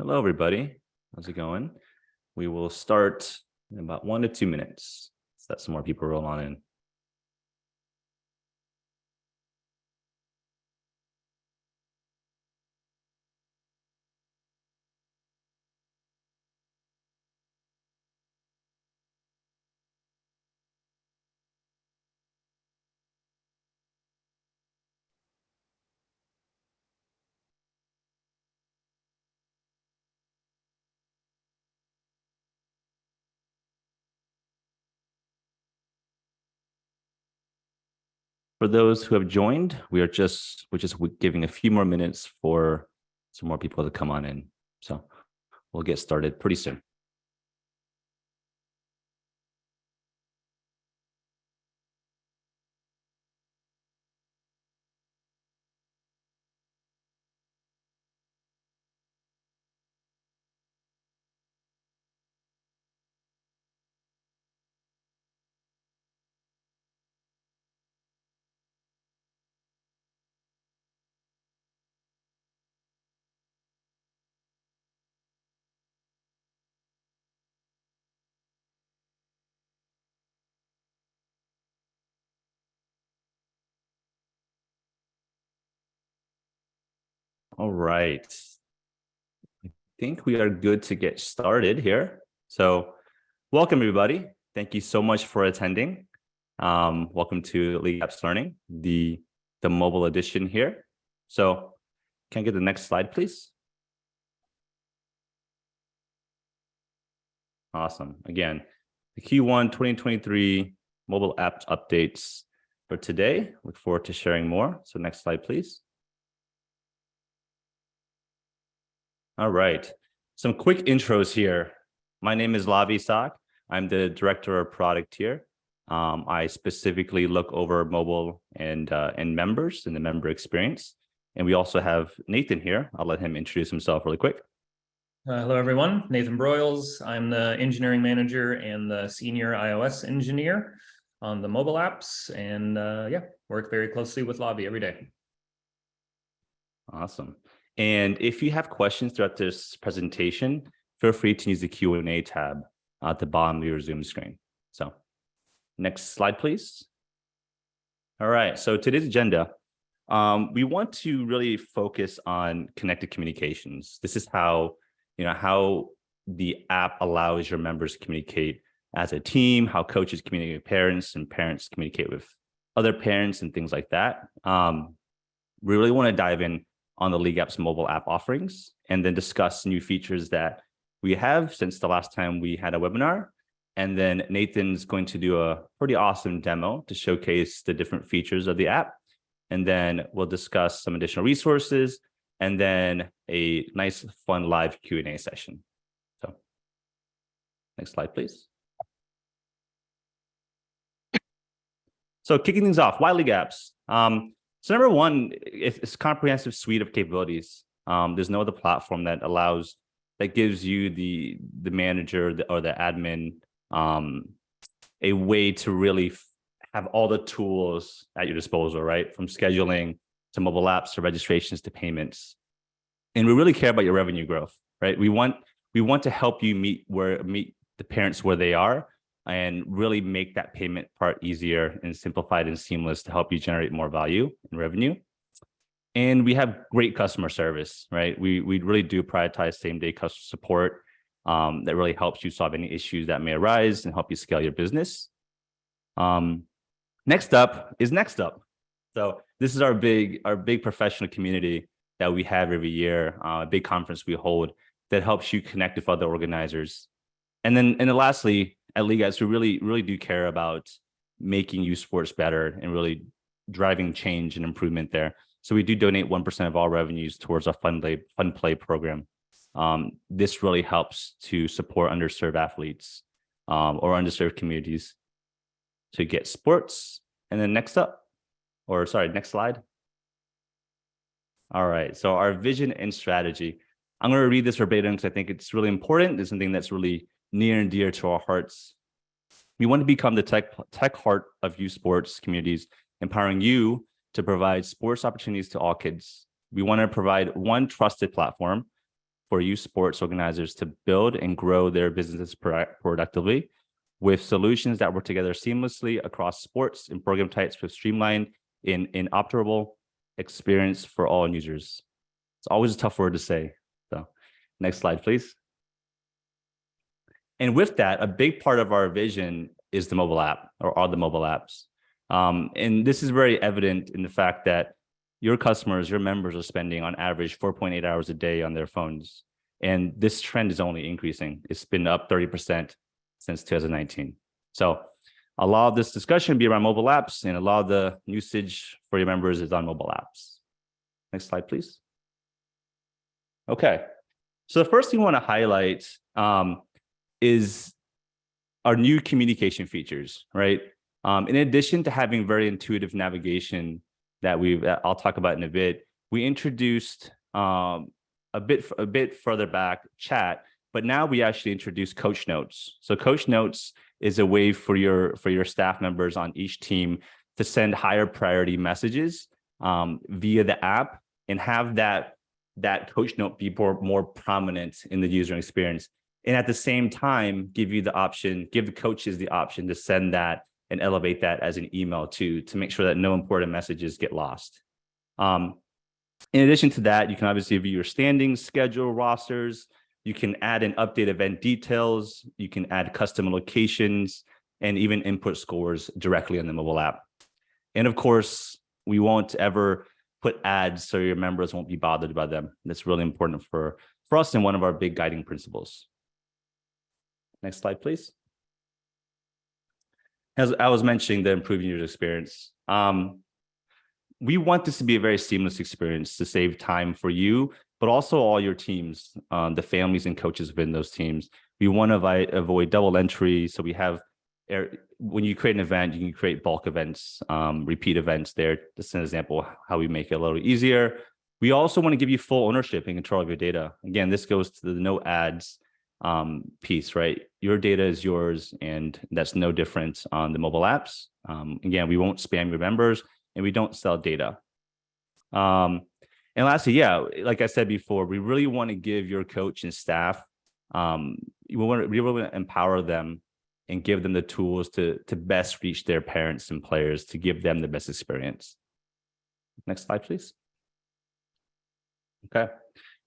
Hello, everybody. How's it going? We will start in about 1 to 2 minutes. Let's let some more people roll on in. For those who have joined, we're just giving a few more minutes for some more people to come on in. So we'll get started pretty soon. All right. I think we are good to get started here. So welcome, everybody. Thank you so much for attending. Welcome to LeagueApps Learning, the mobile edition here. So can I get the next slide, please? Awesome. Again, the Q1 2023 mobile apps updates for today. Look forward to sharing more. So next slide, please. All right. Some quick intros here. My name is Lavi Sak. I'm the director of product here. I specifically look over mobile and members and the member experience. And we also have Nathan here. I'll let him introduce himself really quick. Hello, everyone. Nathan Broyles. I'm the engineering manager and the senior iOS engineer on the mobile apps. And work very closely with Lavi every day. Awesome. And if you have questions throughout this presentation, feel free to use the Q&A tab at the bottom of your Zoom screen. So next slide, please. All right. So today's agenda, we want to really focus on connected communications. This is how the app allows your members to communicate as a team, how coaches communicate with parents and parents communicate with other parents and things like that. We really want to dive in on the LeagueApps mobile app offerings and then discuss new features that we have since the last time we had a webinar. And then Nathan's going to do a pretty awesome demo to showcase the different features of the app. And then we'll discuss some additional resources and then a nice, fun live Q&A session. So next slide, please. So kicking things off, why LeagueApps? So number one, it's a comprehensive suite of capabilities. There's no other platform that gives you the manager or the admin a way to really have all the tools at your disposal, right? From scheduling to mobile apps to registrations to payments. And we really care about your revenue growth, right? We want to help you meet the parents where they are and really make that payment part easier and simplified and seamless to help you generate more value and revenue. And we have great customer service, right? We really do prioritize same-day customer support that really helps you solve any issues that may arise and help you scale your business. Next up is Next Up. So this is our big professional community that we have every year, a big conference we hold that helps you connect with other organizers. And then lastly, at LeagueApps, we really do care about making youth sports better and really driving change and improvement there. So we do donate 1% of all revenues towards our Fun Play program. This really helps to support underserved athletes or underserved communities to get sports. And then next slide. All right, so our vision and strategy. I'm going to read this verbatim because I think it's really important. It's something that's really near and dear to our hearts. We want to become the tech heart of youth sports communities, empowering you to provide sports opportunities to all kids. We want to provide one trusted platform for youth sports organizers to build and grow their businesses productively with solutions that work together seamlessly across sports and program types with streamlined and interoperable experience for all users. It's always a tough word to say. So next slide, please. And with that, a big part of our vision is the mobile app, or are the mobile apps. And this is very evident in the fact that your customers, your members are spending on average 4.8 hours a day on their phones. And this trend is only increasing. It's been up 30% since 2019. So a lot of this discussion will be around mobile apps, and a lot of the usage for your members is on mobile apps. Next slide, please. Okay. So the first thing I want to highlight is our new communication features, right? In addition to having very intuitive navigation that I'll talk about in a bit, we introduced a bit further back chat, but now we actually introduced coach notes. So coach notes is a way for your staff members on each team to send higher priority messages via the app and have that coach note be more prominent in the user experience. And at the same time, give the coaches the option to send that and elevate that as an email to make sure that no important messages get lost. In addition to that, you can obviously view your standings, schedule, rosters. You can add and update event details. You can add custom locations and even input scores directly on the mobile app. And of course, we won't ever put ads so your members won't be bothered by them. That's really important for us and one of our big guiding principles. Next slide, please. As I was mentioning, the improving user experience. We want this to be a very seamless experience to save time for you, but also all your teams, the families and coaches within those teams. We want to avoid double entry. So we have, when you create an event, you can create bulk events, repeat events there. This is an example of how we make it a little easier. We also want to give you full ownership and control of your data. Again, this goes to the no ads piece, right? Your data is yours, and that's no different on the mobile apps. Again, we won't spam your members, and we don't sell data. And lastly, yeah, like I said before, we really want to give your coach and staff, we really want to empower them and give them the tools to best reach their parents and players to give them the best experience. Next slide, please. Okay.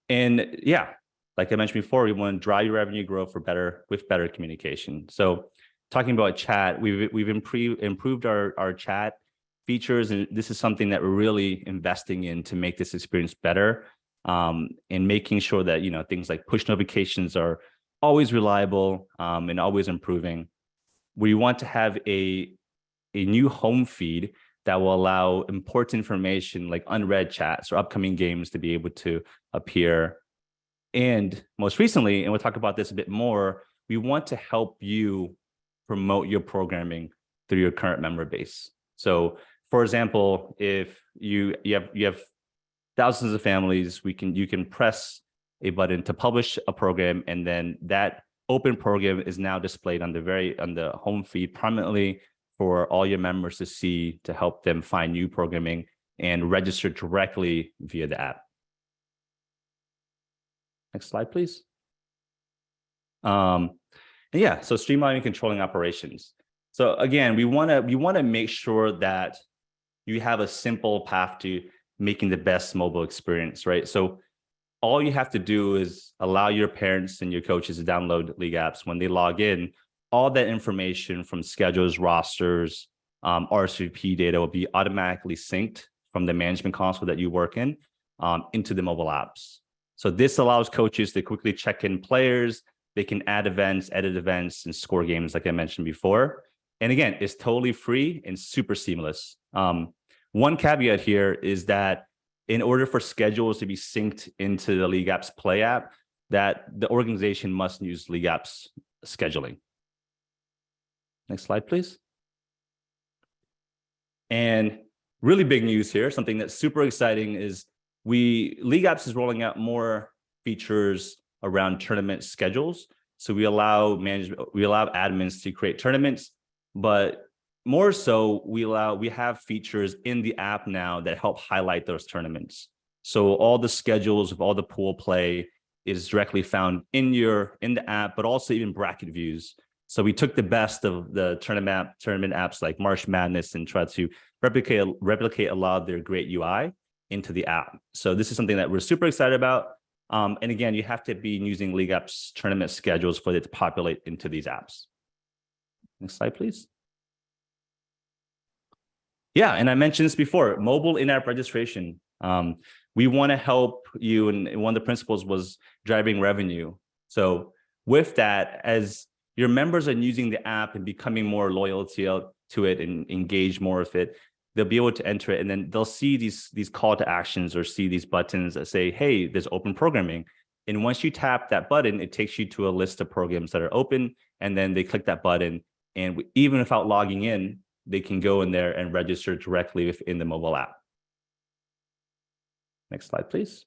And yeah, like I mentioned before, we want to drive your revenue growth with better communication. So talking about chat, we've improved our chat features, and this is something that we're really investing in to make this experience better, and making sure that things like push notifications are always reliable and always improving. We want to have a new home feed that will allow important information like unread chats or upcoming games to be able to appear. And most recently, and we'll talk about this a bit more, we want to help you promote your programming through your current member base. So, for example, if you have thousands of families, you can press a button to publish a program, and then that open program is now displayed on the home feed prominently for all your members to see, to help them find new programming and register directly via the app. Next slide, please. And yeah, so streamlining and controlling operations. So again, we want to make sure that you have a simple path to making the best mobile experience, right? So all you have to do is allow your parents and your coaches to download LeagueApps. When they log in, all that information from schedules, rosters, RSVP data will be automatically synced from the management console that you work in into the mobile apps. So this allows coaches to quickly check in players. They can add events, edit events, and score games, like I mentioned before. And again, it's totally free and super seamless. One caveat here is that in order for schedules to be synced into the LeagueApps Play app, that the organization must use LeagueApps scheduling. Next slide, please. And really big news here, something that's super exciting is LeagueApps is rolling out more features around tournament schedules. So we allow admins to create tournaments, but more so, we have features in the app now that help highlight those tournaments. So all the schedules of all the pool play is directly found in the app, but also even bracket views. So we took the best of the tournament apps like March Madness and tried to replicate a lot of their great UI into the app. So this is something that we're super excited about. And again, you have to be using LeagueApps tournament schedules for it to populate into these apps. Next slide, please. Yeah, and I mentioned this before, mobile in-app registration. We want to help you, and one of the principles was driving revenue. So with that, as your members are using the app and becoming more loyal to it and engage more with it, they'll be able to enter it, and then they'll see these call to actions or see these buttons that say, hey, there's open programming. And once you tap that button, it takes you to a list of programs that are open, and then they click that button, and even without logging in, they can go in there and register directly within the mobile app. Next slide, please.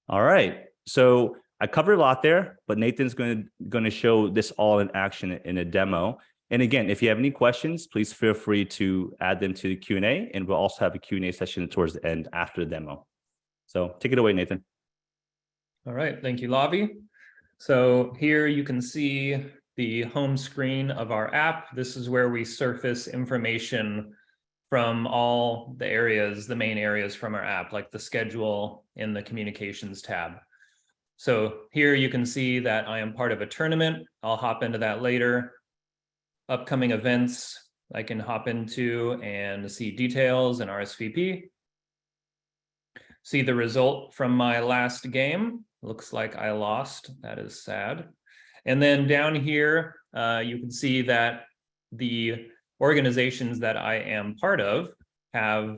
All right, so I covered a lot there, but Nathan's going to show this all in action in a demo. And again, if you have any questions, please feel free to add them to the Q&A, and we'll also have a Q&A session towards the end after the demo. So take it away, Nathan. All right, thank you, Lavi. So here you can see the home screen of our app. This is where we surface information from all the areas, the main areas from our app, like the schedule in the communications tab. So here you can see that I am part of a tournament. I'll hop into that later. Upcoming events I can hop into and see details and RSVP. See the result from my last game. Looks like I lost. That is sad. And then down here, you can see that the organizations that I am part of have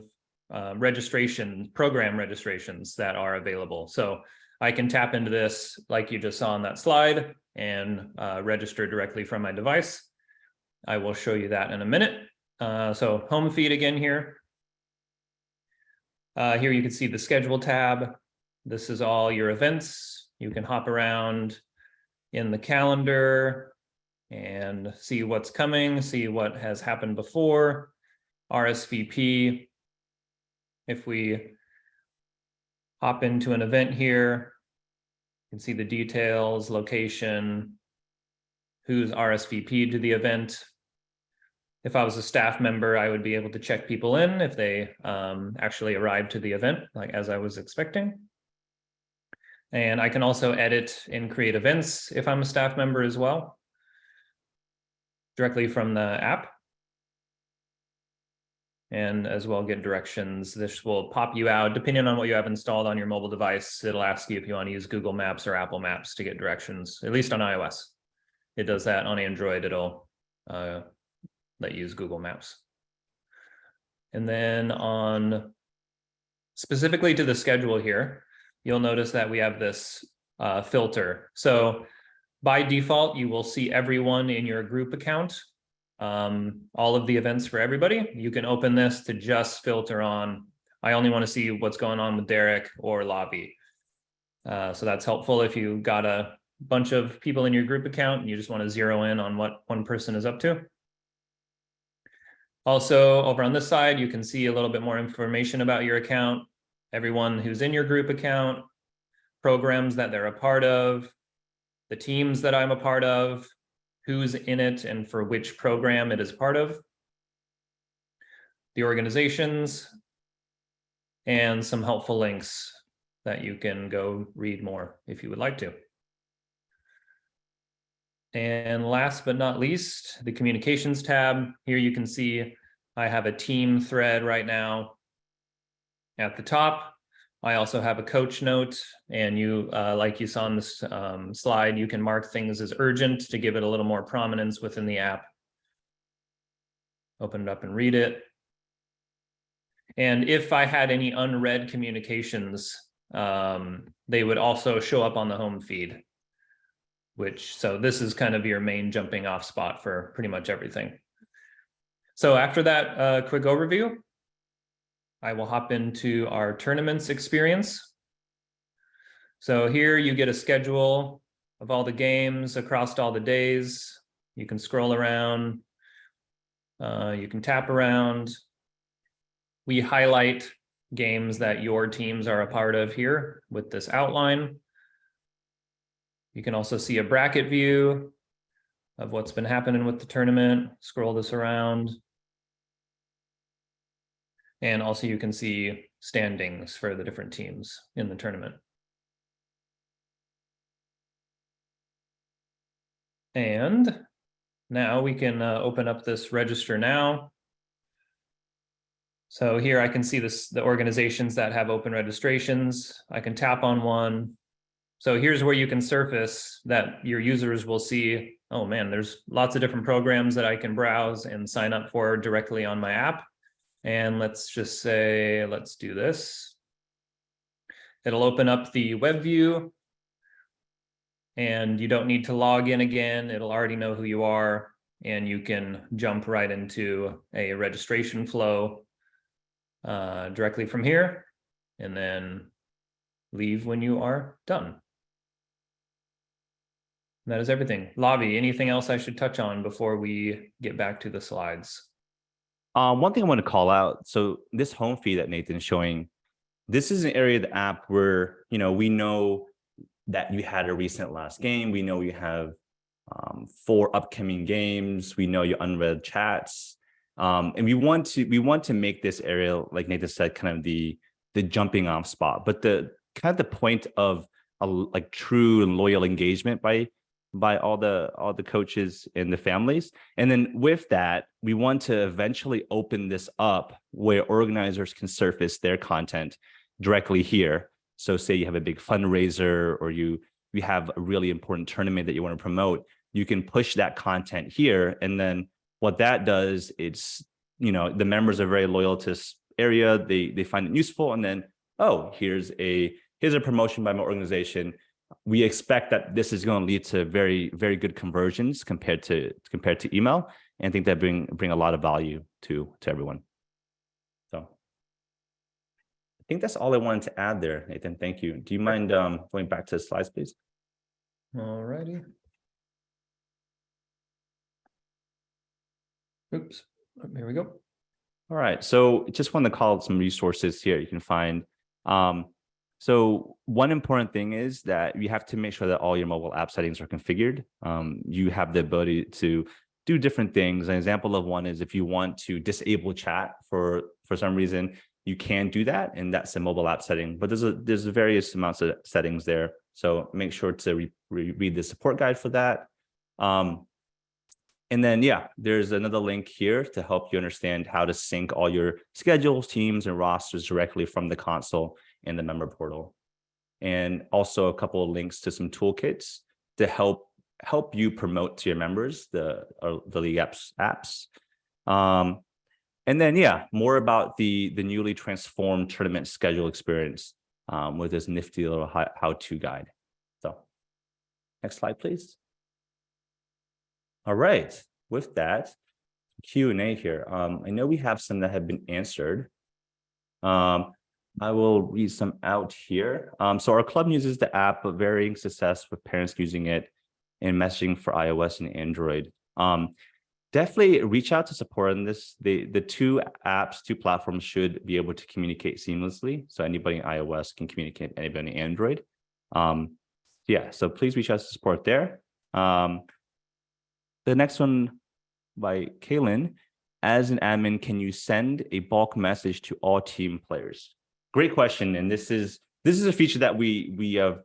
program registrations that are available. So I can tap into this like you just saw on that slide and register directly from my device. I will show you that in a minute. So home feed again here. Here you can see the schedule tab. This is all your events. You can hop around in the calendar and see what's coming, see what has happened before, RSVP. If we hop into an event here, you can see the details, location, who's RSVP'd to the event. If I was a staff member, I would be able to check people in if they actually arrived to the event, like as I was expecting. And I can also edit and create events if I'm a staff member as well, directly from the app. And as well get directions. This will pop you out, depending on what you have installed on your mobile device. It'll ask you if you want to use Google Maps or Apple Maps to get directions, at least on iOS. It does that. On Android, it'll let you use Google Maps. And then on specifically to the schedule here, you'll notice that we have this filter. So by default, you will see everyone in your group account, all of the events for everybody. You can open this to just filter on, I only want to see what's going on with Derek or Lavi. So that's helpful if you got a bunch of people in your group account and you just want to zero in on what one person is up to. Also, over on this side, you can see a little bit more information about your account, everyone who's in your group account, programs that they're a part of, the teams that I'm a part of, who's in it and for which program it is part of, the organizations, and some helpful links that you can go read more if you would like to. And last but not least, the communications tab. Here you can see I have a team thread right now at the top. I also have a coach note, and you, like you saw on this slide, you can mark things as urgent to give it a little more prominence within the app. Open it up and read it. And if I had any unread communications, they would also show up on the home feed. So this is kind of your main jumping off spot for pretty much everything. So after that quick overview, I will hop into our tournaments experience. So here you get a schedule of all the games across all the days. You can scroll around, you can tap around. We highlight games that your teams are a part of here with this outline. You can also see a bracket view of what's been happening with the tournament. Scroll this around. And also you can see standings for the different teams in the tournament. And now we can open up this register now. So here I can see the organizations that have open registrations. I can tap on one. So here's where you can surface that your users will see, oh man, there's lots of different programs that I can browse and sign up for directly on my app. And let's just say, let's do this. It'll open up the web view. And you don't need to log in again. It'll already know who you are. And you can jump right into a registration flow directly from here. And then leave when you are done. That is everything. Lavi, anything else I should touch on before we get back to the slides? One thing I want to call out. So this home feed that Nathan's showing, this is an area of the app where, we know that you had a recent last game. We know you have 4 upcoming games. We know your unread chats. And we want to make this area, like Nathan said, kind of the jumping off spot, but the point of like true and loyal engagement by all the coaches and the families. And then with that, we want to eventually open this up where organizers can surface their content directly here. So say you have a big fundraiser or you have a really important tournament that you want to promote, you can push that content here. And then what that does, it's, the members are very loyal to this area. They find it useful. And then, oh, here's a promotion by my organization. We expect that this is going to lead to very, very good conversions compared to email. And I think that bring a lot of value to everyone. So I think that's all I wanted to add there, Nathan. Thank you. Do you mind going back to the slides, please? All righty. Oops, here we go. All right. So just want to call out some resources here you can find. So one important thing is that you have to make sure that all your mobile app settings are configured. You have the ability to do different things. An example of one is if you want to disable chat for some reason, you can do that, and that's a mobile app setting. But there's various amounts of settings there. So make sure to read the support guide for that. And then, there's another link here to help you understand how to sync all your schedules, teams, and rosters directly from the console and the member portal. And also a couple of links to some toolkits to help you promote to your members the LeagueApps apps. And then, more about the newly transformed tournament schedule experience with this nifty little how-to guide. So next slide, please. All right, with that, Q&A here. I know we have some that have been answered. I will read some out here. So our club uses the app, but varying success with parents using it in messaging for iOS and Android. Definitely reach out to support on this. The two platforms should be able to communicate seamlessly. So anybody in iOS can communicate with anybody in Android. So please reach out to support there. The next one by Kaylin, as an admin, can you send a bulk message to all team players? Great question. And this is a feature that we have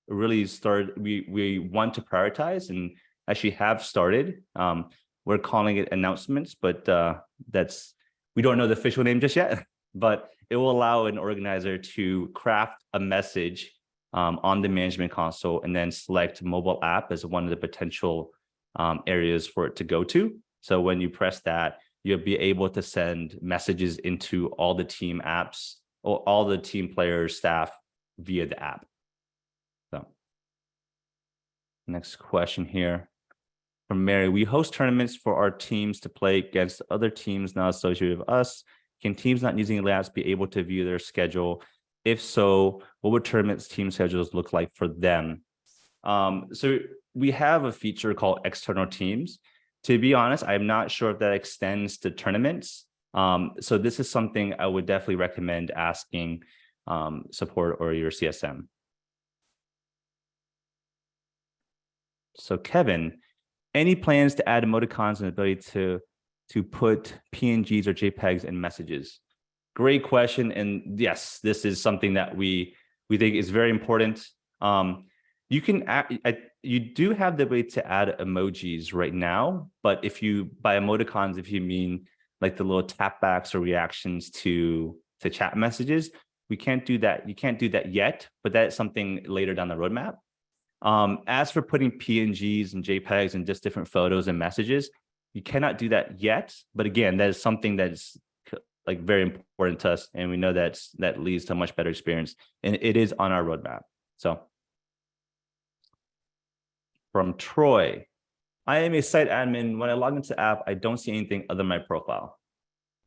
really started, we want to prioritize and actually have started. We're calling it announcements, but we don't know the official name just yet, but it will allow an organizer to craft a message on the management console and then select mobile app as one of the potential areas for it to go to. So when you press that, you'll be able to send messages into all the team apps or all the team players, staff via the app. So next question here from Mary. We host tournaments for our teams to play against other teams not associated with us. Can teams not using LeagueApps be able to view their schedule? If so, what would tournaments team schedules look like for them? So we have a feature called external teams. To be honest, I'm not sure if that extends to tournaments. So this is something I would definitely recommend asking support or your CSM. So Kevin, any plans to add emoticons and ability to put PNGs or JPEGs in messages? Great question. And yes, this is something that we think is very important. You can you do have the ability to add emojis right now, but if you by emoticons, if you mean like the little tapbacks or reactions to chat messages, we can't do that. You can't do that yet, but that's something later down the roadmap. As for putting PNGs and JPEGs and just different photos and messages, you cannot do that yet. But again, that is something that's like very important to us, and we know that leads to a much better experience, and it is on our roadmap. So from Troy, I am a site admin. When I log into the app, I don't see anything other than my profile.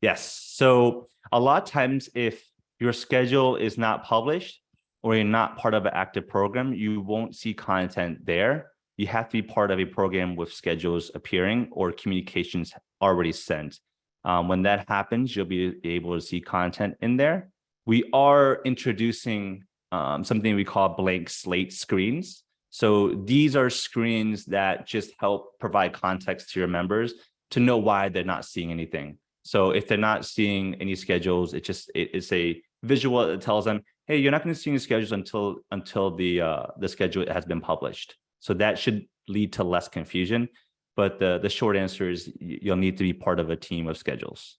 Yes. So a lot of times if your schedule is not published or you're not part of an active program, you won't see content there. You have to be part of a program with schedules appearing or communications already sent. When that happens, you'll be able to see content in there. We are introducing something we call blank slate screens. So these are screens that just help provide context to your members to know why they're not seeing anything. So if they're not seeing any schedules, it's a visual that tells them, hey, you're not going to see any schedules until the schedule has been published. So that should lead to less confusion. But the short answer is you'll need to be part of a team of schedules.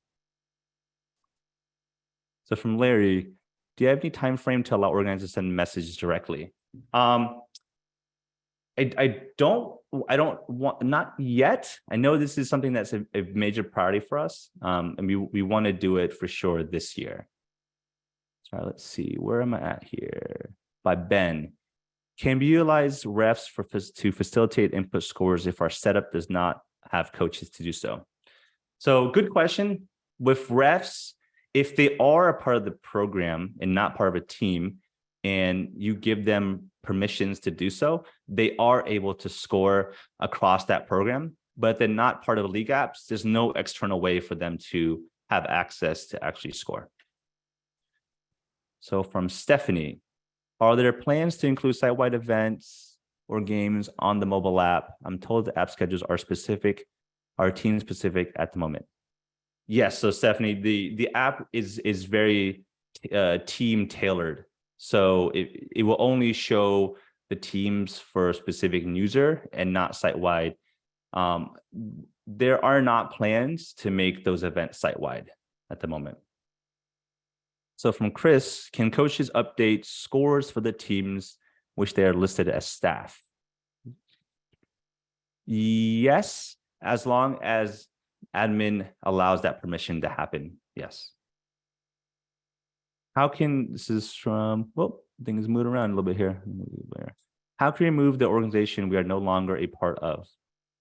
So from Larry, do you have any time frame to allow organizers to send messages directly? I don't want, not yet. I know this is something that's a major priority for us. And we want to do it for sure this year. So let's see, where am I at here? By Ben. Can we utilize refs to facilitate input scores if our setup does not have coaches to do so? So good question. With refs, if they are a part of the program and not part of a team, and you give them permissions to do so, they are able to score across that program. But if they're not part of LeagueApps, there's no external way for them to have access to actually score. So from Stephanie, are there plans to include site-wide events or games on the mobile app? I'm told the app schedules are team specific at the moment. Yes, so Stephanie, the app is very team tailored. So it will only show the teams for a specific user and not site-wide. There are not plans to make those events site-wide at the moment. So from Chris, can coaches update scores for the teams which they are listed as staff? Yes, as long as admin allows that permission to happen. Yes. How can, this is from, well, things move around a little bit here. How can we remove the organization we are no longer a part of?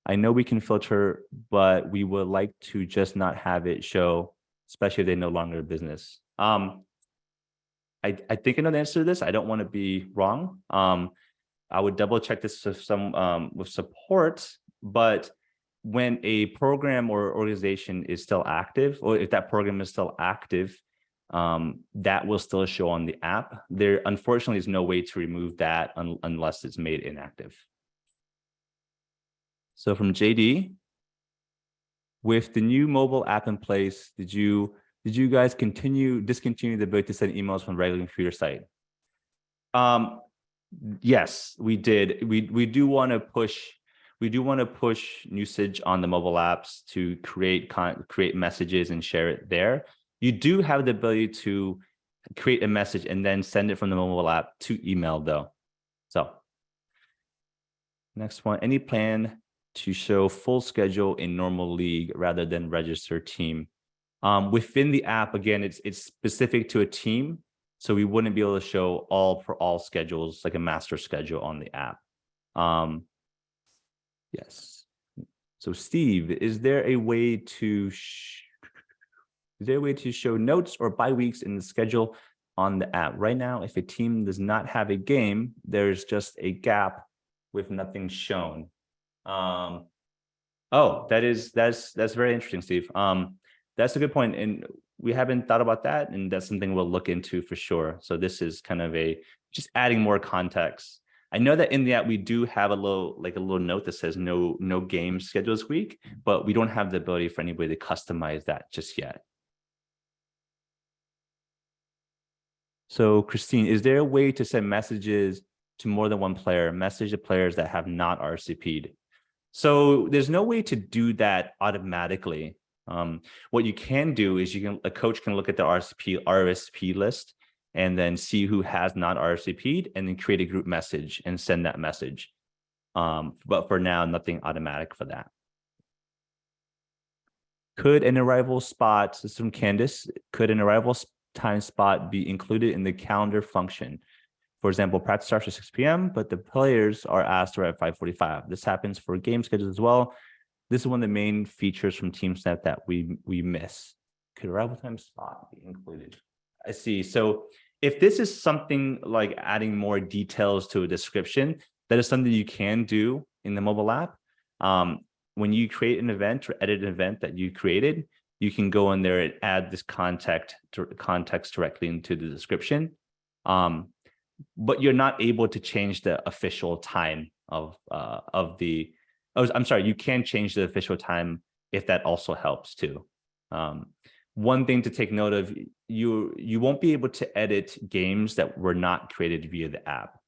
I know we can filter, but we would like to just not have it show, especially if they're no longer a business. I think I know the answer to this. I don't want to be wrong. I would double check this with with support, but when a program or organization is still active, or if that program is still active, that will still show on the app. There unfortunately is no way to remove that unless it's made inactive. So from JD, with the new mobile app in place, did you guys discontinue the ability to send emails from regular computer site? Yes, we did. We do want to push usage on the mobile apps to create messages and share it there. You do have the ability to create a message and then send it from the mobile app to email though. So next one, any plan to show full schedule in normal league rather than registered team? Within the app, again, it's specific to a team. So we wouldn't be able to show all schedules, like a master schedule on the app. Yes. So Steve, is there a way to show notes or bye weeks in the schedule on the app? Right now, if a team does not have a game, there's just a gap with nothing shown. Oh, that's very interesting, Steve. That's a good point, and we haven't thought about that, and that's something we'll look into for sure. So this is kind of just adding more context. I know that in the app we do have a little note that says no game schedule this week, but we don't have the ability for anybody to customize that just yet. So Christine, is there a way to send messages to more than one player, message to players that have not RSVP'd? So there's no way to do that automatically. What you can do is a coach can look at the RSVP list and then see who has not RSVP'd and then create a group message and send that message. But for now, nothing automatic for that. Could an arrival spot, this is from Candice, could an arrival time spot be included in the calendar function? For example, practice starts at 6 p.m., but the players are asked to arrive at 5:45. This happens for game schedules as well. This is one of the main features from TeamSnap that we miss. Could arrival time spot be included? I see. So if this is something like adding more details to a description, that is something you can do in the mobile app. When you create an event or edit an event that you created, you can go in there and add this context directly into the description. But you're not able to change the official time of the. Oh, I'm sorry. You can change the official time if that also helps too. One thing to take note of: you won't be able to edit games that were not created via the app.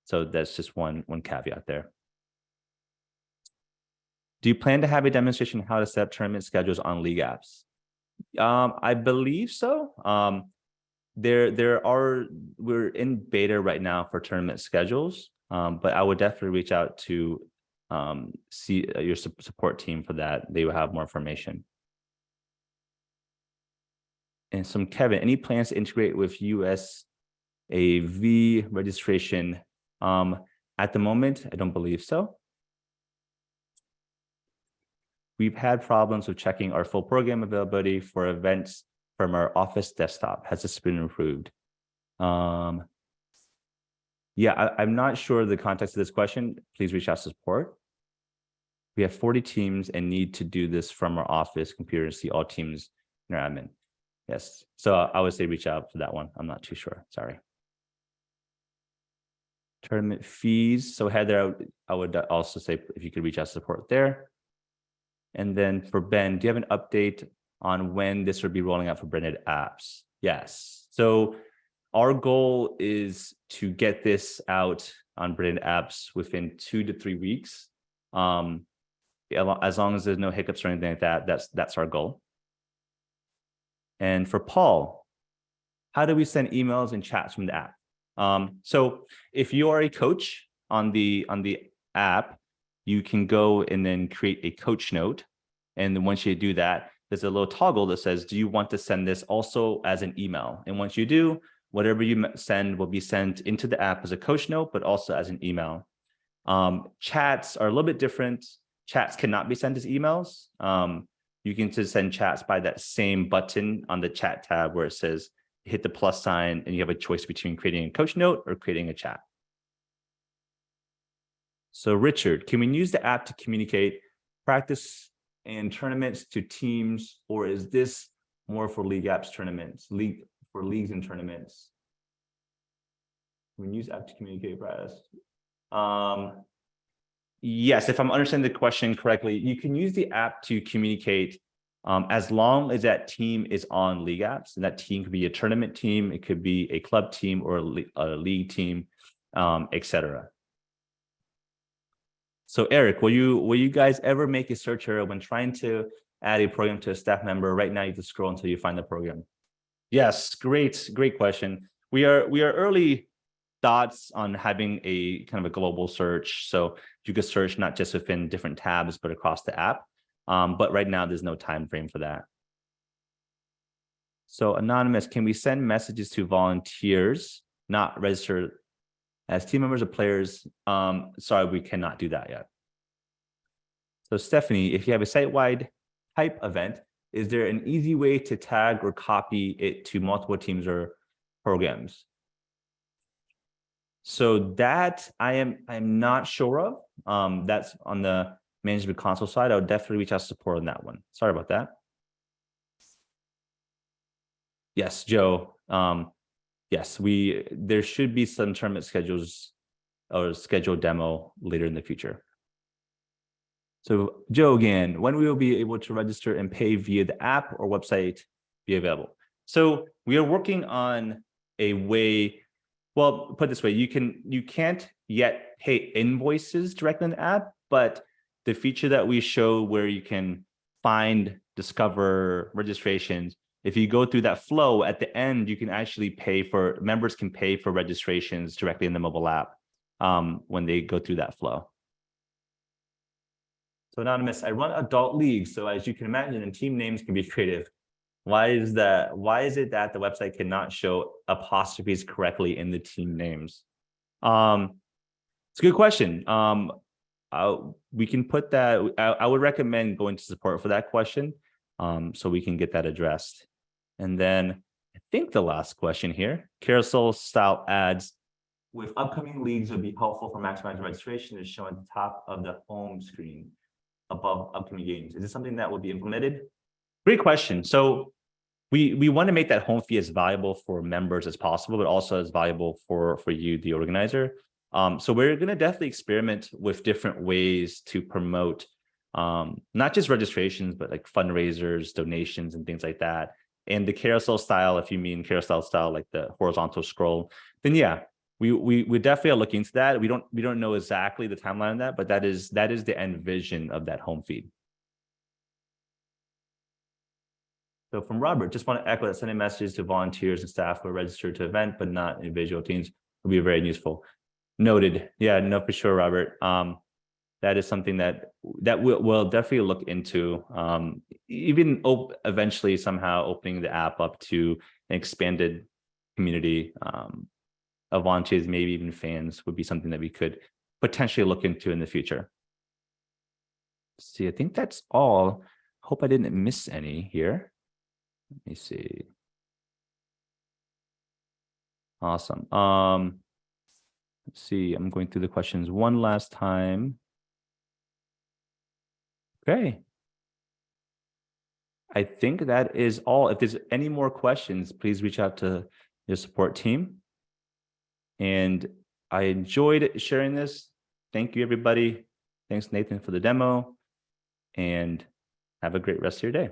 So that's just one caveat there. Do you plan to have a demonstration on how to set up tournament schedules on LeagueApps? I believe so. We're in beta right now for tournament schedules, but I would definitely reach out to see your support team for that. They will have more information. And some Kevin, any plans to integrate with USAV registration? At the moment, I don't believe so. We've had problems with checking our full program availability for events from our Office desktop. Has this been improved? Yeah, I'm not sure the context of this question. Please reach out to support. We have 40 teams and need to do this from our Office computer to see all teams in our admin. Yes, so I would say reach out for that one. I'm not too sure, sorry. Tournament fees. So Heather, I would also say if you could reach out to support there. And then for Ben, do you have an update on when this would be rolling out for branded apps? Yes. So our goal is to get this out on branded apps within 2 to 3 weeks. As long as there's no hiccups or anything like that, that's our goal. And for Paul, how do we send emails and chats from the app? So if you are a coach on the app, you can go and then create a coach note. And then once you do that, there's a little toggle that says, do you want to send this also as an email? And once you do, whatever you send will be sent into the app as a coach note, but also as an email. Chats are a little bit different. Chats cannot be sent as emails. You can just send chats by that same button on the chat tab where it says, hit the plus sign, and you have a choice between creating a coach note or creating a chat. So Richard, can we use the app to communicate practice and tournaments to teams, or is this more for LeagueApps tournaments, for leagues and tournaments? Can we use app to communicate practice? Yes, if I'm understanding the question correctly, you can use the app to communicate as long as that team is on LeagueApps, and that team could be a tournament team, it could be a club team or a league team, etc. So Eric, will you guys ever make a search error when trying to add a program to a staff member? Right now, you just scroll until you find the program. Yes, great question. We are early thoughts on having a kind of a global search, so you could search not just within different tabs but across the app. But right now, there's no time frame for that. So Anonymous, can we send messages to volunteers not registered as team members or players? Sorry, we cannot do that yet. So Stephanie, if you have a site-wide type event, is there an easy way to tag or copy it to multiple teams or programs? So that I'm not sure of. That's on the management console side. I would definitely reach out to support on that one. Sorry about that. Yes, Joe. Yes, there should be some tournament schedules or scheduled demo later in the future. So Joe, again, when we will be able to register and pay via the app or website be available. So we are working on a way, well, put it this way, you can't yet pay invoices directly in the app, but the feature that we show where you can find, discover registrations, if you go through that flow at the end, you can actually members can pay for registrations directly in the mobile app when they go through that flow. So Anonymous, I run adult leagues. So as you can imagine, and team names can be creative. Why is it that the website cannot show apostrophes correctly in the team names? It's a good question. We can put that. I would recommend going to support for that question, so we can get that addressed. And then I think the last question here: carousel style ads with upcoming leagues would be helpful for maximizing registration is shown at the top of the home screen above upcoming games. Is this something that would be implemented? Great question. So we want to make that home fee as valuable for members as possible, but also as valuable for you, the organizer. So we're going to definitely experiment with different ways to promote not just registrations, but like fundraisers, donations, and things like that. And the carousel style, if you mean carousel style, like the horizontal scroll, then yeah, we definitely are looking into that. We don't know exactly the timeline of that, but that is the end vision of that home feed. So from Robert, just want to echo that sending messages to volunteers and staff who are registered to event, but not individual teams will be very useful. Noted. Yeah, no, for sure, Robert. That is something that we'll definitely look into. Even eventually somehow opening the app up to an expanded community of volunteers, maybe even fans, would be something that we could potentially look into in the future. Let's see, I think that's all. Hope I didn't miss any here. Let me see. Awesome. Let's see. I'm going through the questions one last time. Okay. I think that is all. If there's any more questions, please reach out to your support team. And I enjoyed sharing this. Thank you, everybody. Thanks, Nathan, for the demo. And have a great rest of your day.